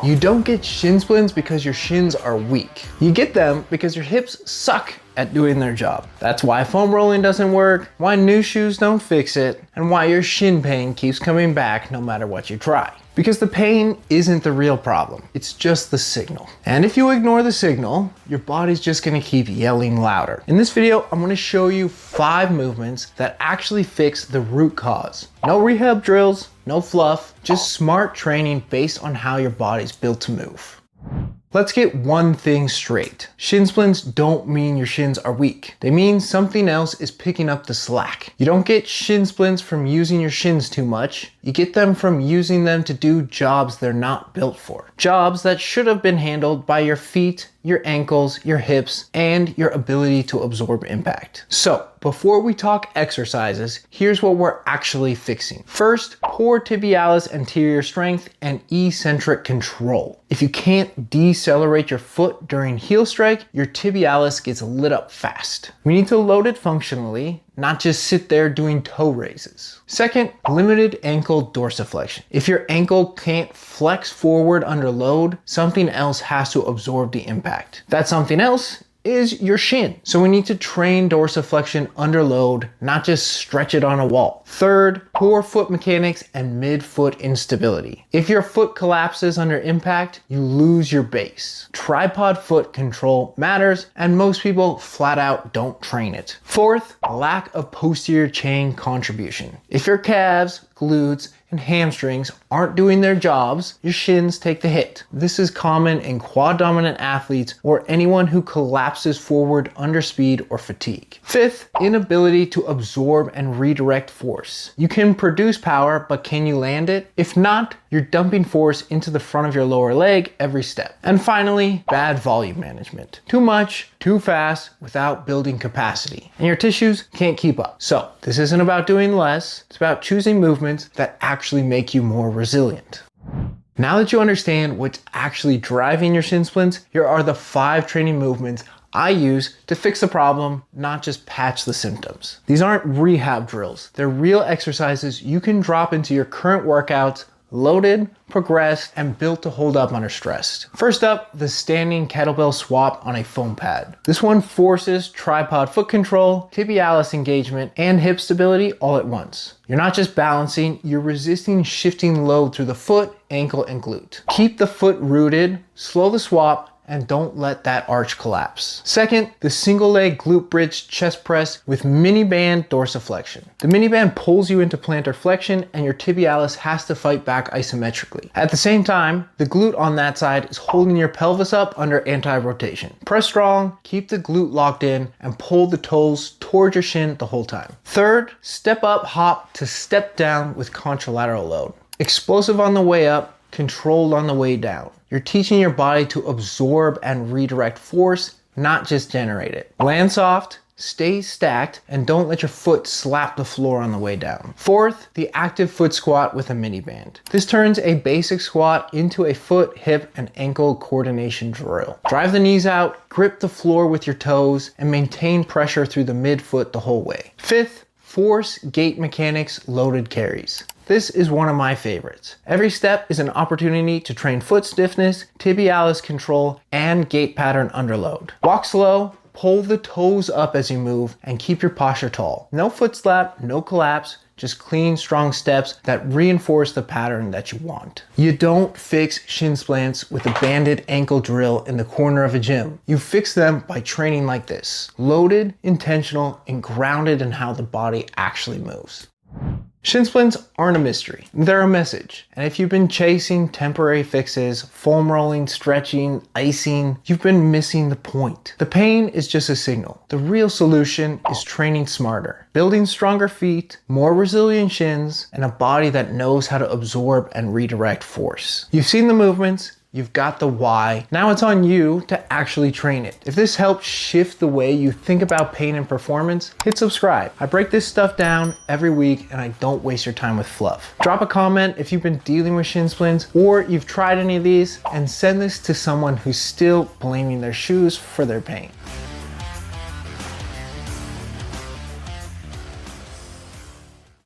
You don't get shin splints because your shins are weak. You get them because your hips suck at doing their job. That's why foam rolling doesn't work, why new shoes don't fix it, and why your shin pain keeps coming back no matter what you try. Because the pain isn't the real problem, it's just the signal. And if you ignore the signal, your body's just gonna keep yelling louder. In this video, I'm gonna show you 5 movements that actually fix the root cause. No rehab drills, no fluff, just smart training based on how your body's built to move. Let's get one thing straight. Shin splints don't mean your shins are weak. They mean something else is picking up the slack. You don't get shin splints from using your shins too much. You get them from using them to do jobs they're not built for. Jobs that should have been handled by your feet, your ankles, your hips, and your ability to absorb impact. So, before we talk exercises, here's what we're actually fixing. First, poor tibialis anterior strength and eccentric control. If you can't decelerate your foot during heel strike, your tibialis gets lit up fast. We need to load it functionally, not just sit there doing toe raises. Second, limited ankle dorsiflexion. If your ankle can't flex forward under load, something else has to absorb the impact. That something else is your shin. So we need to train dorsiflexion under load, not just stretch it on a wall. Third, poor foot mechanics and midfoot instability. If your foot collapses under impact, you lose your base. Tripod foot control matters, and most people flat out don't train it. Fourth, lack of posterior chain contribution. If your calves, glutes, and hamstrings aren't doing their jobs, your shins take the hit. This is common in quad dominant athletes or anyone who collapses forward under speed or fatigue. Fifth, inability to absorb and redirect force. You can produce power, but can you land it? If not, you're dumping force into the front of your lower leg every step. And finally, bad volume management. Too much, too fast, without building capacity. And your tissues can't keep up. So, this isn't about doing less, it's about choosing movements that actually make you more resilient. Now that you understand what's actually driving your shin splints, here are the 5 training movements I use to fix the problem, not just patch the symptoms. These aren't rehab drills. They're real exercises you can drop into your current workouts, loaded, progressed, and built to hold up under stress. First up, the standing kettlebell swap on a foam pad. This one forces tripod foot control, tibialis engagement, and hip stability all at once. You're not just balancing, you're resisting shifting load through the foot, ankle, and glute. Keep the foot rooted, slow the swap, and don't let that arch collapse. Second, the single leg glute bridge chest press with mini band dorsiflexion. The mini band pulls you into plantar flexion and your tibialis has to fight back isometrically. At the same time, the glute on that side is holding your pelvis up under anti-rotation. Press strong, keep the glute locked in, and pull the toes towards your shin the whole time. Third, step up hop to step down with contralateral load. Explosive on the way up, controlled on the way down. You're teaching your body to absorb and redirect force, not just generate it. Land soft, stay stacked, and don't let your foot slap the floor on the way down. Fourth, the active foot squat with a mini band. This turns a basic squat into a foot, hip, and ankle coordination drill. Drive the knees out, grip the floor with your toes, and maintain pressure through the midfoot the whole way. Fifth, force gait mechanics loaded carries. This is one of my favorites. Every step is an opportunity to train foot stiffness, tibialis control, and gait pattern under load. Walk slow, pull the toes up as you move, and keep your posture tall. No foot slap, no collapse, just clean, strong steps that reinforce the pattern that you want. You don't fix shin splints with a banded ankle drill in the corner of a gym. You fix them by training like this. Loaded, intentional, and grounded in how the body actually moves. Shin splints aren't a mystery, they're a message. And if you've been chasing temporary fixes, foam rolling, stretching, icing, you've been missing the point. The pain is just a signal. The real solution is training smarter, building stronger feet, more resilient shins, and a body that knows how to absorb and redirect force. You've seen the movements, you've got the why. Now it's on you to actually train it. If this helps shift the way you think about pain and performance, hit subscribe. I break this stuff down every week and I don't waste your time with fluff. Drop a comment if you've been dealing with shin splints or you've tried any of these, and send this to someone who's still blaming their shoes for their pain.